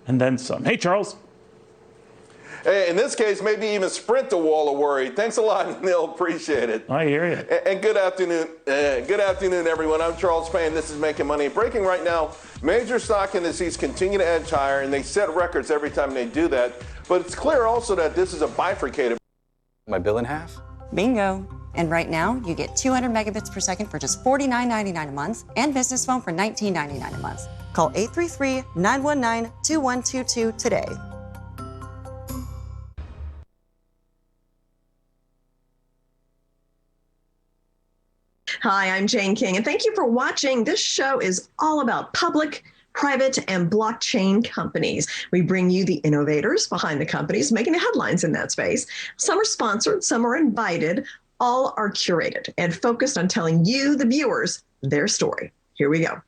and then some. Hey, Charles. Hey, in this case, maybe even sprint the wall of worry. Thanks a lot, Neil. Appreciate it. I hear you. And good afternoon. Good afternoon, everyone. I'm Charles Payne. This is Making Money. Breaking right now, major stock indices continue to edge higher, and they set records every time they do that. But it's clear also that this is a bifurcated. My bill in half? Bingo. And right now, you get 200 megabits per second for just $49.99 a month and business phone for $19.99 a month. Call 833-919-2122 today. Hi, I'm Jane King, and thank you for watching. This show is all about public, private, and blockchain companies. We bring you the innovators behind the companies making the headlines in that space. Some are sponsored, some are invited. All are curated and focused on telling you, the viewers, their story. Here we go.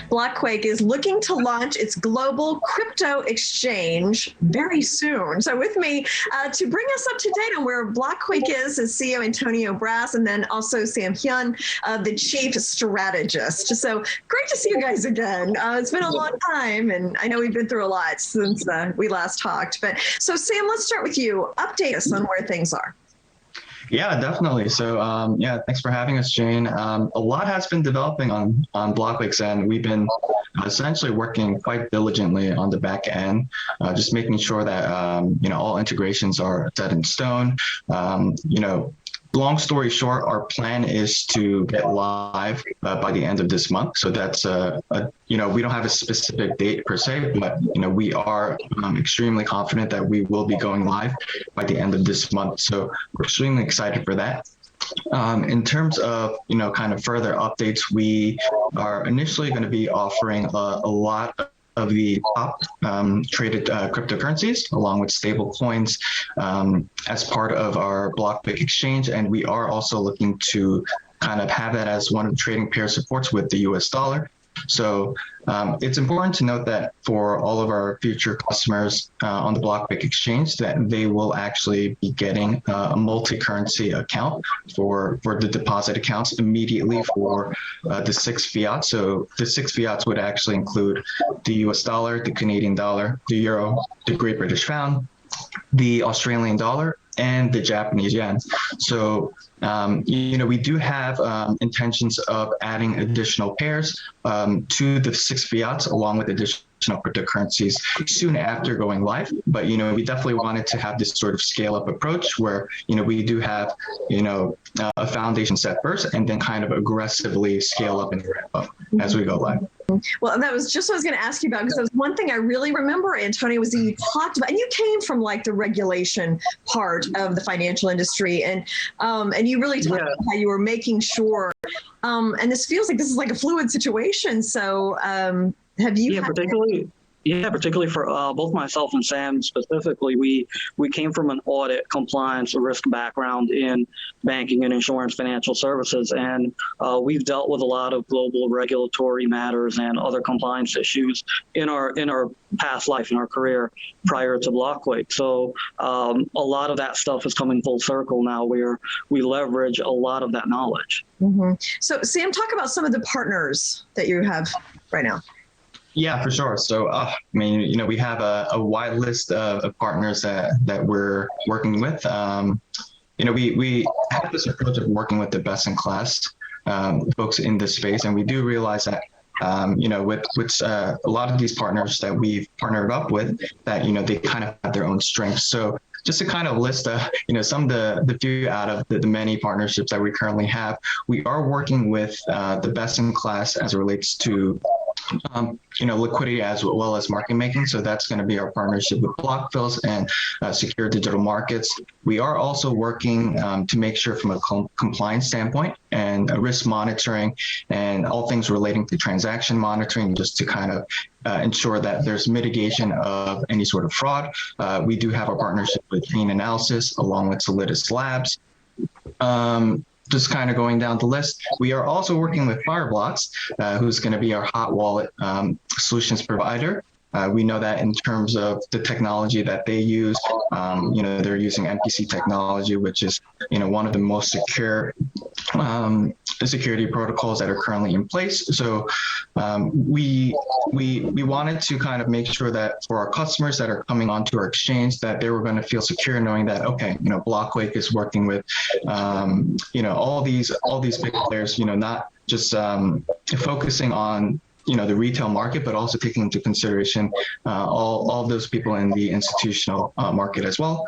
BlockQuake is looking to launch its global crypto exchange very soon. So with me to bring us up to date on where BlockQuake is CEO Antonio Brass, and then also Sam Hyun, the chief strategist. So great to see you guys again. It's been a long time, and I know we've been through a lot since we last talked. But so Sam, let's start with you. Update us on where things are. Yeah, definitely. So yeah, thanks for having us, Jane. A lot has been developing on BlockQuake's end. We've been essentially working quite diligently on the back end, just making sure that all integrations are set in stone. Long story short, our plan is to get live by the end of this month. So that's we don't have a specific date per se, but we are extremely confident that we will be going live by the end of this month. So we're extremely excited for that. In terms of kind of further updates, we are initially going to be offering a lot of the top traded cryptocurrencies along with stable coins as part of our BlockQuake exchange. And we are also looking to kind of have that as one of the trading pair supports with the US dollar. So it's important to note that for all of our future customers on the BlockQuake exchange, that they will actually be getting a multi-currency account for the deposit accounts immediately for the 6 fiat. So the 6 fiats would actually include the US dollar, the Canadian dollar, the euro, the Great British pound, the Australian dollar, and the Japanese yen. So, we do have intentions of adding additional pairs to the 6 fiats along with additional cryptocurrencies soon after going live. But, we definitely wanted to have this sort of scale up approach where, we do have, a foundation set first and then kind of aggressively scale up and ramp up as we go live. Well, that was just what I was going to ask you about, because that was one thing I really remember, Antonio, was that you talked about, and you came from like the regulation part of the financial industry, and you really talked about how you were making sure, and this feels like this is like a fluid situation. So have you? Particularly for both myself and Sam specifically, we came from an audit, compliance, risk background in banking and insurance financial services, and we've dealt with a lot of global regulatory matters and other compliance issues in our past life, in our career prior to BlockQuake. So a lot of that stuff is coming full circle now, where we leverage a lot of that knowledge. Mm-hmm. So Sam, talk about some of the partners that you have right now. Yeah, for sure. So, we have a wide list of partners that we're working with. We have this approach of working with the best in class folks in this space, and we do realize that, with a lot of these partners that we've partnered up with, that they kind of have their own strengths. So, just to kind of list, some of the few out of the many partnerships that we currently have, we are working with the best in class as it relates to liquidity as well as market making. So that's going to be our partnership with BlockFills and Secure Digital Markets. We are also working to make sure from a compliance standpoint and risk monitoring and all things relating to transaction monitoring, just to kind of ensure that there's mitigation of any sort of fraud. We do have a partnership with Chain Analysis along with Solidus Labs. Just kind of going down the list, we are also working with Fireblocks, who's going to be our hot wallet solutions provider. We know that in terms of the technology that they use, they're using MPC technology, which is, one of the most secure security protocols that are currently in place. So we wanted to kind of make sure that for our customers that are coming onto our exchange, that they were going to feel secure knowing that, okay, BlockQuake is working with, all these big players, not just focusing on the retail market, but also taking into consideration all of those people in the institutional market as well.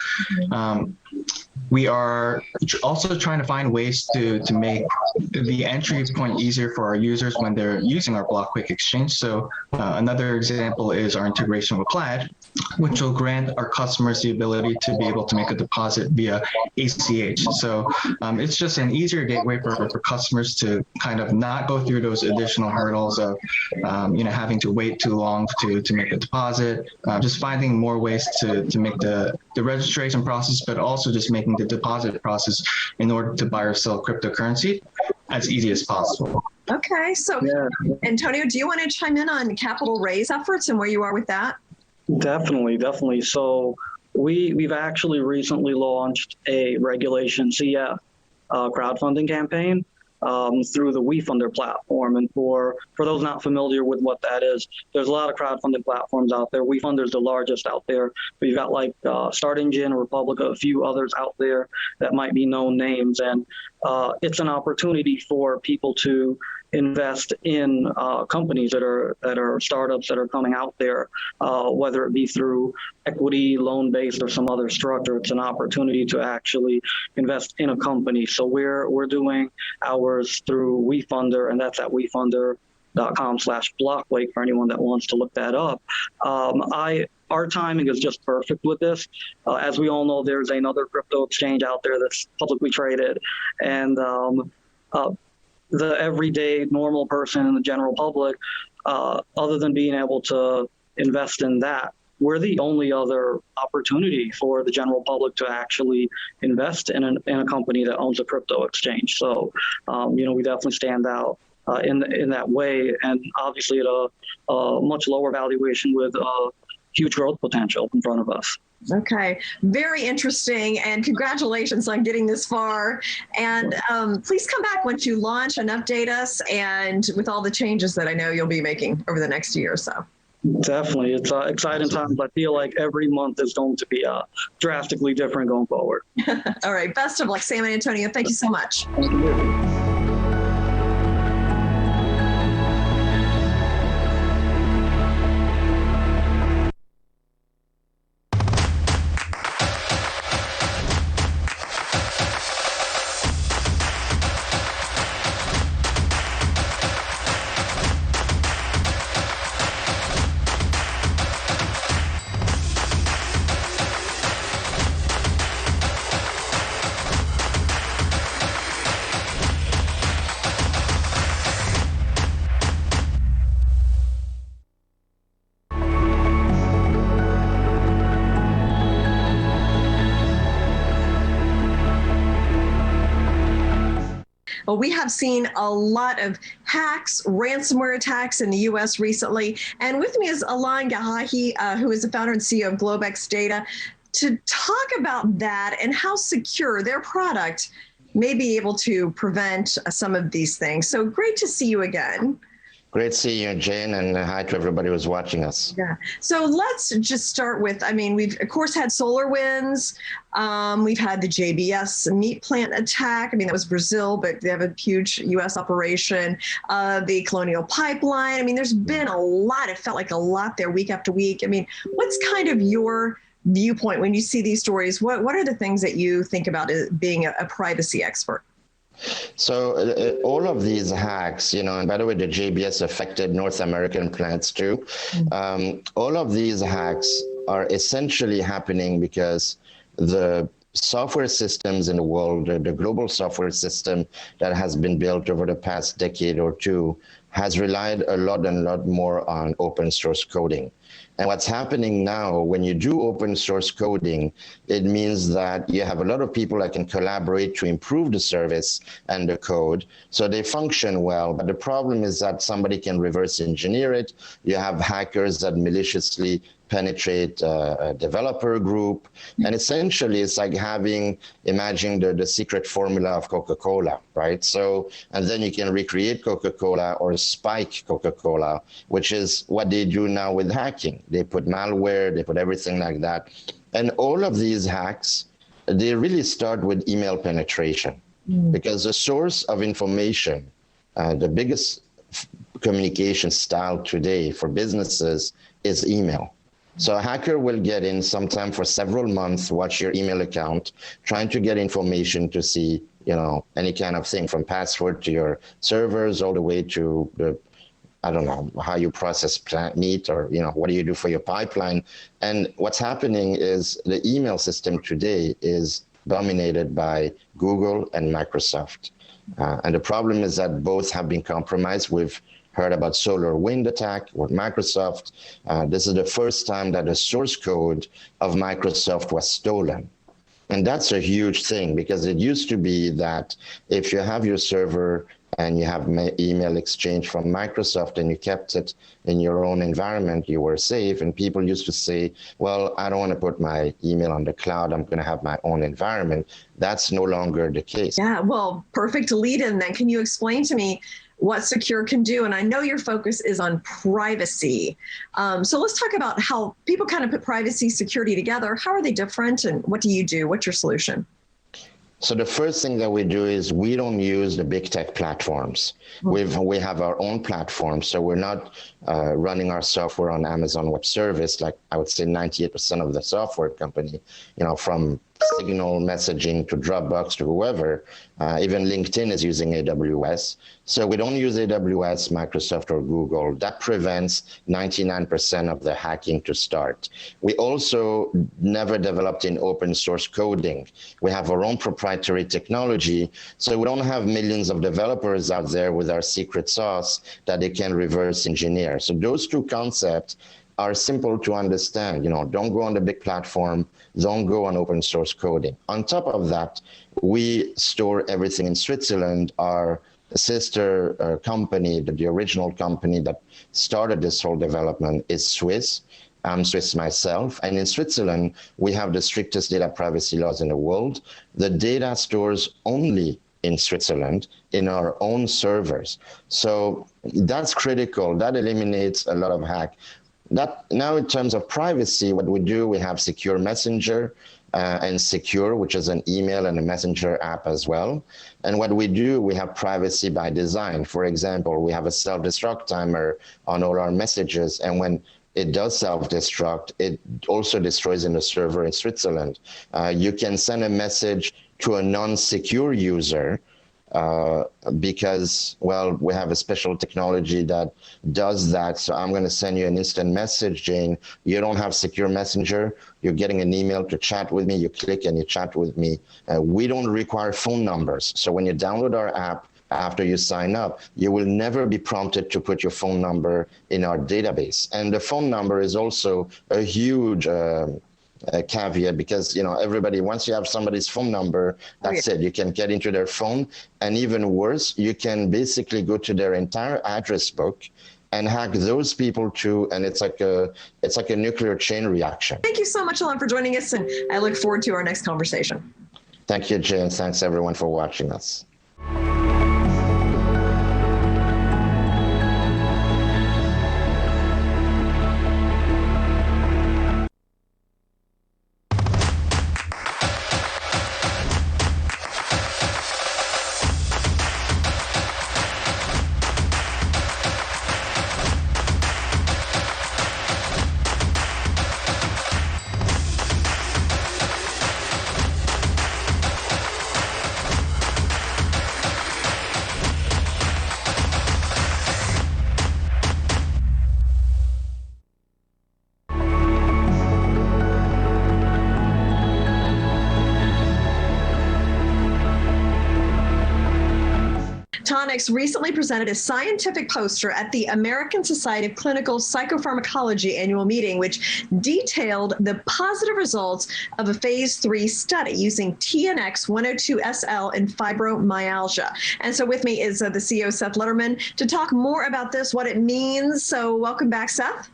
We are also trying to find ways to make the entry point easier for our users when they're using our BlockQuake exchange. So another example is our integration with Plaid, which will grant our customers the ability to be able to make a deposit via ACH. So it's just an easier gateway for customers to kind of not go through those additional hurdles of having to wait too long to make a deposit, just finding more ways to make the registration process, but also just making the deposit process in order to buy or sell cryptocurrency as easy as possible. Okay, so Antonio, do you want to chime in on capital raise efforts and where you are with that? Definitely. So we've actually recently launched a Regulation CF crowdfunding campaign through the WeFunder platform. And for those not familiar with what that is, there's a lot of crowdfunding platforms out there. WeFunder is the largest out there. But you've got like Start Engine, Republica, a few others out there that might be known names. And it's an opportunity for people to invest in companies that are startups that are coming out there, whether it be through equity, loan-based, or some other structure. It's an opportunity to actually invest in a company. So we're doing ours through WeFunder, and that's at WeFunder.com/BlockQuake for anyone that wants to look that up. Our timing is just perfect with this. As we all know, there's another crypto exchange out there that's publicly traded, and the everyday normal person in the general public, other than being able to invest in that, we're the only other opportunity for the general public to actually invest in a company that owns a crypto exchange. So, we definitely stand out in that way, and obviously at a much lower valuation with huge growth potential in front of us. Okay, very interesting, and congratulations on getting this far. And please come back once you launch and update us, and with all the changes that I know you'll be making over the next year or so. Definitely, it's exciting times. I feel like every month is going to be drastically different going forward. All right, best of luck, Sam and Antonio. Thank you so much. Thank you. Well, we have seen a lot of hacks, ransomware attacks in the U.S. recently. And with me is Alon Gahahi, who is the founder and CEO of GlobeX Data, to talk about that and how secure their product may be able to prevent some of these things. So great to see you again. Great seeing you, Jane, and hi to everybody who's watching us. Yeah. So let's just start with, we've, of course, had SolarWinds. We've had the JBS meat plant attack. That was Brazil, but they have a huge U.S. operation. The Colonial Pipeline. There's been a lot. It felt like a lot there week after week. What's kind of your viewpoint when you see these stories? What are the things that you think about as being a privacy expert? So all of these hacks, and by the way, the JBS affected North American plants too. All of these hacks are essentially happening because the software systems in the world, the global software system that has been built over the past decade or two, has relied a lot more on open source coding. And what's happening now, when you do open source coding, it means that you have a lot of people that can collaborate to improve the service and the code, so they function well. But the problem is that somebody can reverse engineer it. You have hackers that maliciously penetrate a developer group. And essentially, it's like imagine the secret formula of Coca-Cola, right? So, and then you can recreate Coca-Cola or spike Coca-Cola, which is what they do now with hacking. They put malware, they put everything like that. And all of these hacks, they really start with email penetration, because the source of information, the biggest communication style today for businesses is email. So a hacker will get in sometime for several months, watch your email account, trying to get information to see, any kind of thing, from password to your servers, all the way to I don't know, how you process plant meat, or, what do you do for your pipeline? And what's happening is the email system today is dominated by Google and Microsoft. And the problem is that both have been compromised. We've heard about SolarWind attack with Microsoft. This is the first time that the source code of Microsoft was stolen. And that's a huge thing, because it used to be that if you have your server and you have email exchange from Microsoft and you kept it in your own environment, you were safe. And people used to say, well, I don't want to put my email on the cloud, I'm going to have my own environment. That's no longer the case. Yeah, well, perfect lead in then. Can you explain to me what Secure can do? And I know your focus is on privacy. So let's talk about how people kind of put privacy, security together. How are they different, and what do you do? What's your solution? So the first thing that we do is we don't use the big tech platforms. We have our own platform, so we're not running our software on Amazon Web Service, like I would say 98% of the software company, from Signal messaging to Dropbox to whoever. Even LinkedIn is using AWS. So we don't use AWS, Microsoft, or Google. That prevents 99% of the hacking to start. We also never developed in open source coding. We have our own proprietary technology, so we don't have millions of developers out there with our secret sauce that they can reverse engineer. So those two concepts are simple to understand. Don't go on the big platform, don't go on open source coding. On top of that, we store everything in Switzerland. Our sister company, the original company that started this whole development, is Swiss. I'm Swiss myself, and in Switzerland, we have the strictest data privacy laws in the world. The data stores only in Switzerland, in our own servers. So that's critical. That eliminates a lot of hack. Now, in terms of privacy, what we do, we have Secure Messenger and Secure, which is an email and a messenger app as well. And what we do, we have privacy by design. For example, we have a self-destruct timer on all our messages, and when it does self-destruct, it also destroys in the server in Switzerland. You can send a message to a non-secure user, because, well, we have a special technology that does that. So I'm going to send you an instant message, Jane. You don't have Secure Messenger. You're getting an email to chat with me. You click and you chat with me. We don't require phone numbers. So when you download our app, after you sign up, you will never be prompted to put your phone number in our database. And the phone number is also a huge caveat, because everybody, once you have somebody's phone number, that's it. You can get into their phone, and even worse, you can basically go to their entire address book and hack those people too, and it's like a nuclear chain reaction. Thank you so much, Alain, for joining us, and I look forward to our next conversation. Thank you, Jane. Thanks everyone for watching us. Tonix recently presented a scientific poster at the American Society of Clinical Psychopharmacology annual meeting, which detailed the positive results of a phase 3 study using TNX-102SL in fibromyalgia. And so with me is the CEO, Seth Letterman, to talk more about this, what it means. So welcome back, Seth.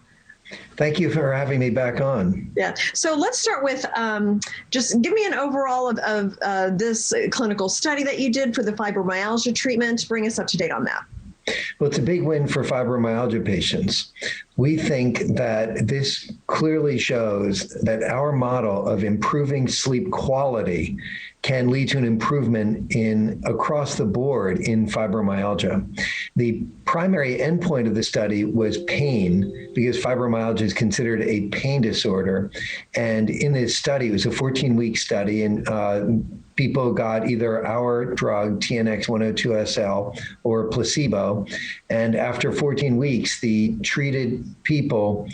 Thank you for having me back on. Yeah. So let's start with just give me an overall of this clinical study that you did for the fibromyalgia treatment. Bring us up to date on that. Well, it's a big win for fibromyalgia patients. We think that this clearly shows that our model of improving sleep quality can lead to an improvement in across the board in fibromyalgia. The primary endpoint of the study was pain, because fibromyalgia is considered a pain disorder. And in this study, it was a 14-week study, and people got either our drug, TNX-102SL, or placebo. And after 14 weeks, the treated people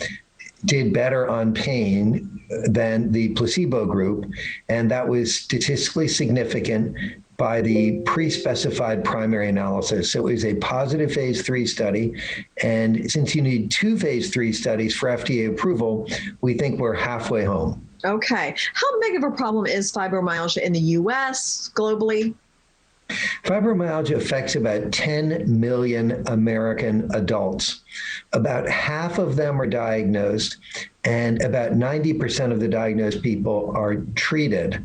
did better on pain than the placebo group. And that was statistically significant by the pre-specified primary analysis. So it was a positive phase 3 study. And since you need 2 phase 3 studies for FDA approval, we think we're halfway home. Okay. How big of a problem is fibromyalgia in the U.S., globally? Fibromyalgia affects about 10 million American adults. About half of them are diagnosed, and about 90% of the diagnosed people are treated.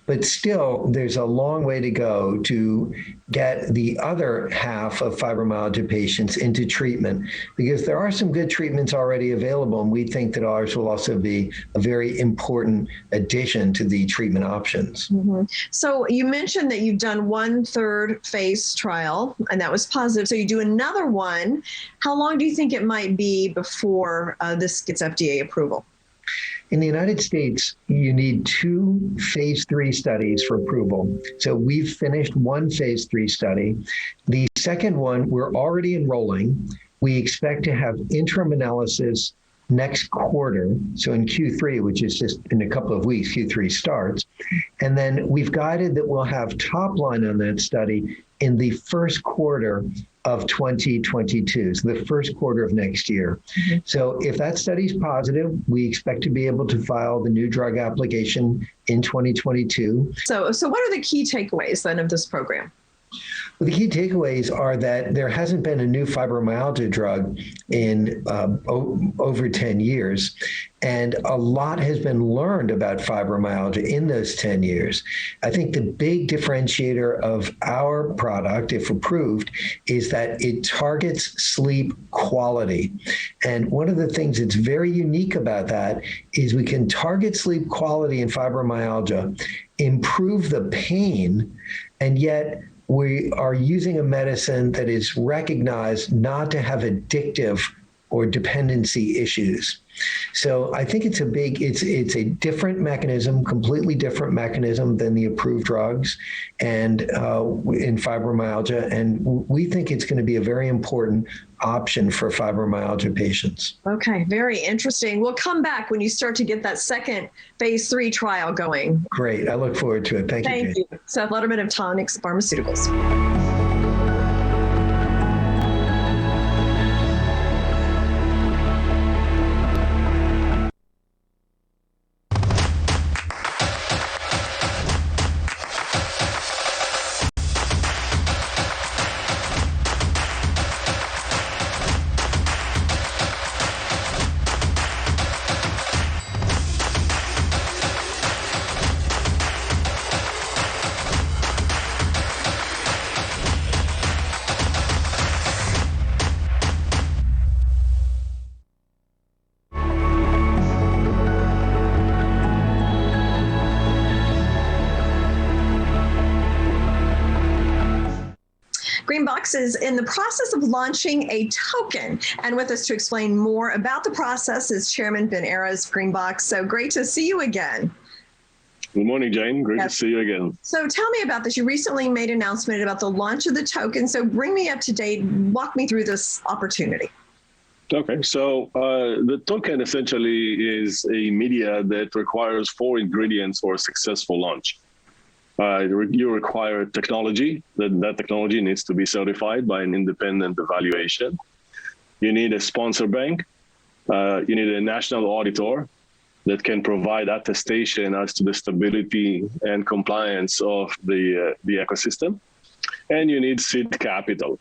But still, there's a long way to go to get the other half of fibromyalgia patients into treatment, because there are some good treatments already available, and we think that ours will also be a very important addition to the treatment options. Mm-hmm. So you mentioned that you've done 1/3 phase trial, and that was positive. So you do another one. How long do you think it might be before this gets FDA approval? In the United States, you need 2 phase 3 studies for approval. So we've finished 1 phase 3 study. The second one, we're already enrolling. We expect to have interim analysis next quarter. So in Q3, which is just in a couple of weeks, Q3 starts. And then we've guided that we'll have top line on that study in the first quarter of 2022, so the first quarter of next year. Mm-hmm. So if that study is positive, we expect to be able to file the new drug application in 2022. So what are the key takeaways then of this program? Well, the key takeaways are that there hasn't been a new fibromyalgia drug in over 10 years, and a lot has been learned about fibromyalgia in those 10 years. I think the big differentiator of our product, if approved, is that it targets sleep quality. And one of the things that's very unique about that is we can target sleep quality in fibromyalgia, improve the pain, and yet we are using a medicine that is recognized not to have addictive or dependency issues. So I think it's a different mechanism, completely different mechanism than the approved drugs and in fibromyalgia. And we think it's going to be a very important option for fibromyalgia patients. Okay, very interesting. We'll come back when you start to get that second phase 3 trial going. Great. I look forward to it. Thank you. Thank you. Seth Letterman of Tonix Pharmaceuticals. GreenBox is in the process of launching a token. And with us to explain more about the process is Chairman Ben Arrows of GreenBox. So great to see you again. Good morning, Jane. Great to see you again. So tell me about this. You recently made an announcement about the launch of the token. So bring me up to date. Walk me through this opportunity. Okay, so the token essentially is a media that requires 4 ingredients for a successful launch. You require technology. That technology needs to be certified by an independent evaluation. You need a sponsor bank. You need a national auditor that can provide attestation as to the stability and compliance of the ecosystem. And you need seed capital.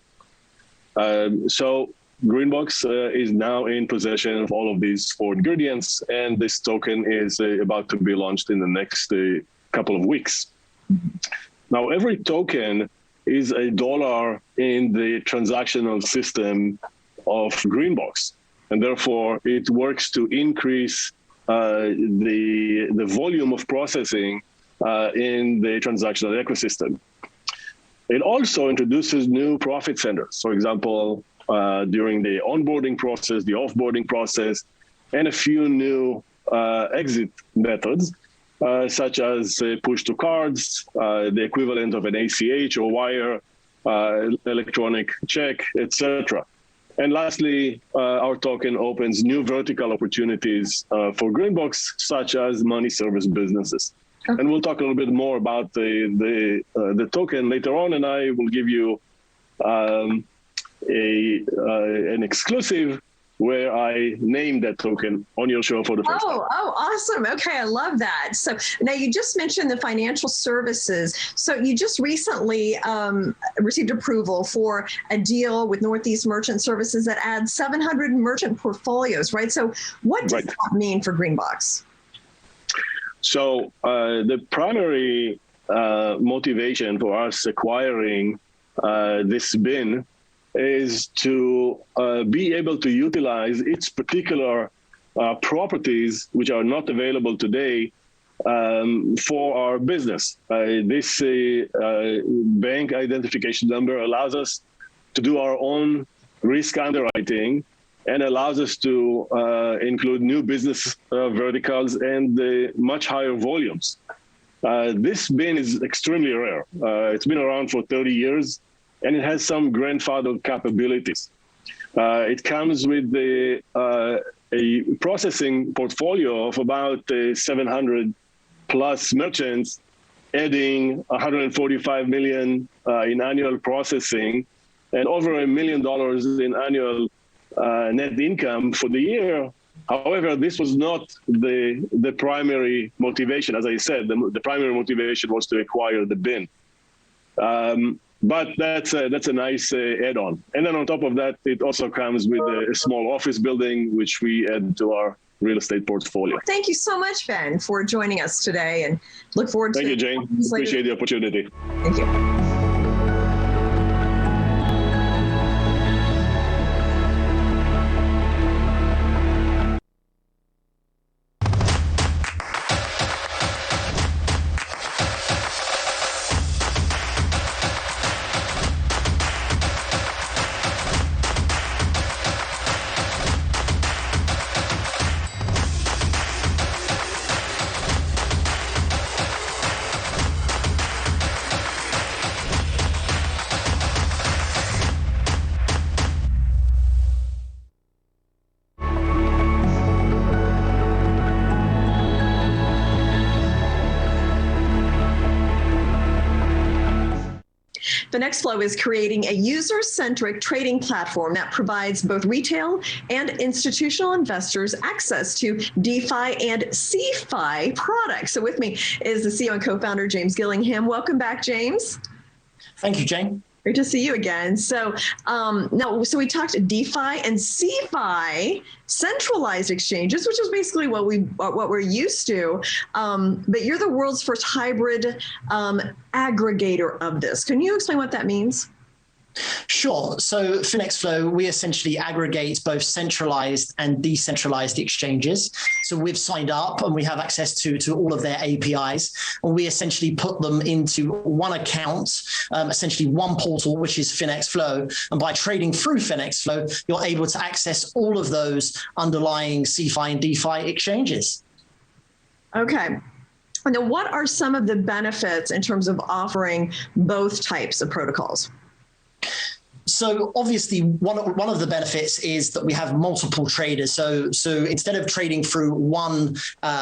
So GreenBox is now in possession of all of these 4 ingredients, and this token is about to be launched in the next couple of weeks. Now, every token is $1 in the transactional system of GreenBox, and therefore it works to increase the volume of processing in the transactional ecosystem. It also introduces new profit centers. For example, during the onboarding process, the offboarding process, and a few new exit methods, such as push to cards, the equivalent of an ACH or wire, electronic check, etc. And lastly, our token opens new vertical opportunities for GreenBox, such as money service businesses. And we'll talk a little bit more about the token later on, and I will give you an exclusive where I named that token on your show for the first time. Oh, awesome. Okay, I love that. So now you just mentioned the financial services. So you just recently received approval for a deal with Northeast Merchant Services that adds 700 merchant portfolios, right? So what does that mean for GreenBox? So the primary motivation for us acquiring this bin is to be able to utilize its particular properties, which are not available today, for our business. This bank identification number allows us to do our own risk underwriting and allows us to include new business verticals and much higher volumes. This bin is extremely rare. It's been around for 30 years, and it has some grandfathered capabilities. It comes with a processing portfolio of about 700 plus merchants, adding 145 million in annual processing and over $1 million in annual net income for the year. However, this was not the primary motivation. As I said, the primary motivation was to acquire the bin. But that's a nice add-on. And then on top of that, it also comes with a small office building, which we add to our real estate portfolio. Thank you so much, Ben, for joining us today, and look forward to. Thank you, Jane. Appreciate the opportunity. Thank you. FINXFLO is creating a user-centric trading platform that provides both retail and institutional investors access to DeFi and CeFi products. So with me is the CEO and co-founder, James Gillingham. Welcome back, James. Thank you, Jane. Great to see you again. So so we talked DeFi and CeFi, centralized exchanges, which is basically what we're used to. But you're the world's first hybrid aggregator of this. Can you explain what that means? Sure. So FINXFLO, we essentially aggregate both centralized and decentralized exchanges. So we've signed up and we have access to all of their APIs, and we essentially put them into one account, essentially one portal, which is FINXFLO. And by trading through FINXFLO, you're able to access all of those underlying CeFi and DeFi exchanges. Okay. Now, what are some of the benefits in terms of offering both types of protocols? So obviously, one of the benefits is that we have multiple traders. So instead of trading through one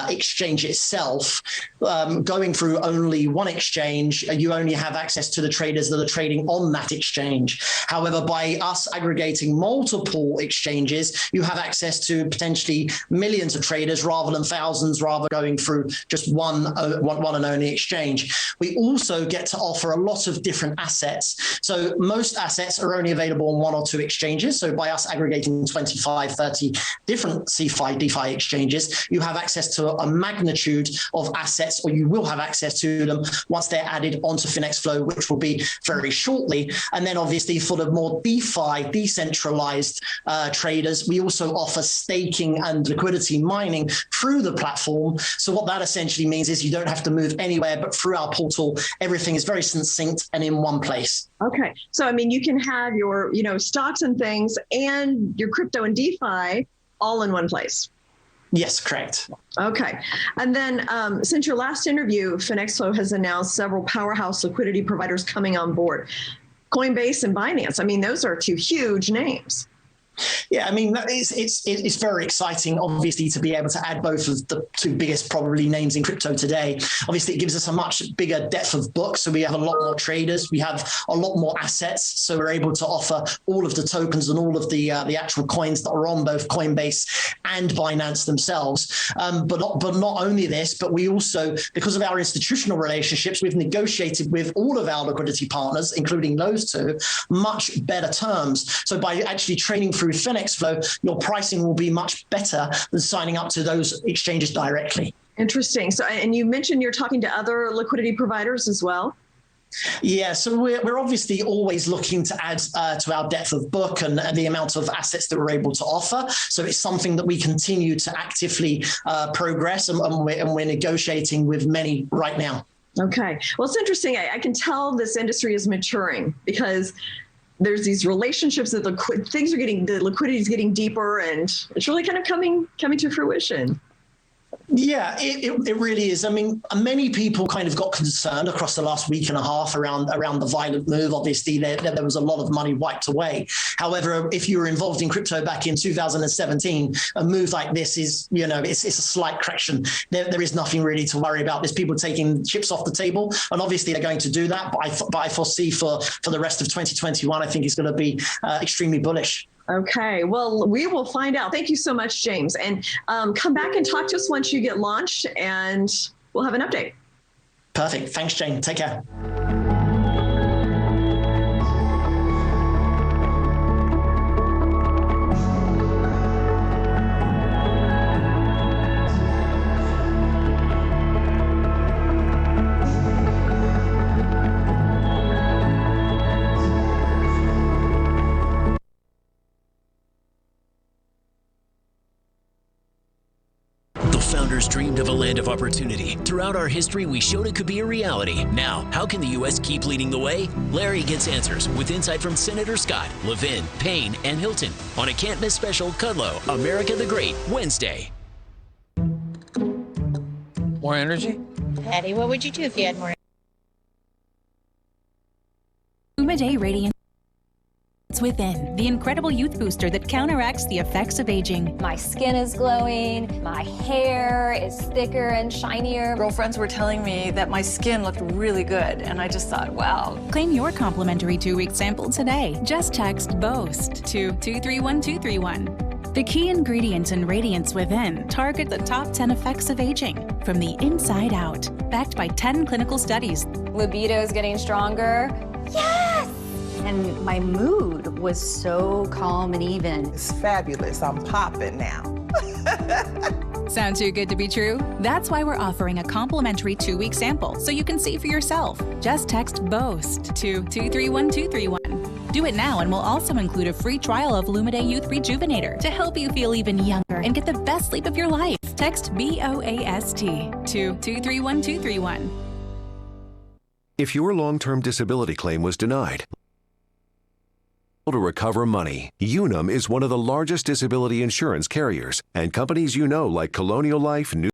exchange itself, going through only one exchange, you only have access to the traders that are trading on that exchange. However, by us aggregating multiple exchanges, you have access to potentially millions of traders rather than thousands, rather going through just one and only exchange. We also get to offer a lot of different assets. So most assets are only available on one or two exchanges. So by us aggregating 25, 30 different CeFi, DeFi exchanges, you have access to a magnitude of assets, or you will have access to them once they're added onto FINXFLO, which will be very shortly. And then obviously for the more DeFi, decentralized traders, we also offer staking and liquidity mining through the platform. So what that essentially means is you don't have to move anywhere, but through our portal, everything is very succinct and in one place. Okay. So, I mean, you can have your, stocks and things and your crypto and DeFi all in one place. Yes, correct. Okay. And then since your last interview, FINXFLO has announced several powerhouse liquidity providers coming on board. Coinbase and Binance. I mean, those are two huge names. Yeah, I mean, it's very exciting, obviously, to be able to add both of the two biggest probably names in crypto today. Obviously, it gives us a much bigger depth of book. So we have a lot more traders. We have a lot more assets. So we're able to offer all of the tokens and all of the actual coins that are on both Coinbase and Binance themselves. But not only this, but we also, because of our institutional relationships, we've negotiated with all of our liquidity partners, including those two, much better terms. So by actually trading through FINXFLO, your pricing will be much better than signing up to those exchanges directly. Interesting. So, and you mentioned you're talking to other liquidity providers as well? Yeah, so we're obviously always looking to add to our depth of book and the amount of assets that we're able to offer. So it's something that we continue to actively progress, and we're negotiating with many right now. Okay. Well, it's interesting. I can tell this industry is maturing because there's these relationships that the liquidity is getting deeper, and it's really kind of coming to fruition. Yeah, it really is. I mean, many people kind of got concerned across the last week and a half around the violent move. Obviously, there was a lot of money wiped away. However, if you were involved in crypto back in 2017, a move like this is, it's a slight correction. There is nothing really to worry about. There's people taking chips off the table, and obviously they're going to do that. But I foresee for the rest of 2021, I think it's going to be extremely bullish. Okay, well, we will find out. Thank you so much, James. And come back and talk to us once you get launched, and we'll have an update. Perfect. Thanks, Jane. Take care. Founders dreamed of a land of opportunity. Throughout our history, we showed it could be a reality. Now, how can the U.S. keep leading the way? Larry gets answers with insight from Senator Scott, Levin, Payne, and Hilton on a can't-miss special Kudlow, America the Great, Wednesday. More energy? Patty, what would you do if you had more? Day Radiance Within, the incredible youth booster that counteracts the effects of aging. My skin is glowing, my hair is thicker and shinier. Girlfriends were telling me that my skin looked really good, and I just thought, wow. Claim your complimentary 2-week sample today. Just text BOAST to 231231. The key ingredients in Radiance Within target the top 10 effects of aging from the inside out, backed by 10 clinical studies. Libido is getting stronger. Yes! And my mood was so calm and even. It's fabulous. I'm popping now. Sound too good to be true? That's why we're offering a complimentary 2-week sample so you can see for yourself. Just text BOAST to 231231. Do it now, and we'll also include a free trial of Lumiday Youth Rejuvenator to help you feel even younger and get the best sleep of your life. Text BOAST to 231231. If your long-term disability claim was denied, to recover money, Unum is one of the largest disability insurance carriers, and companies like Colonial Life, New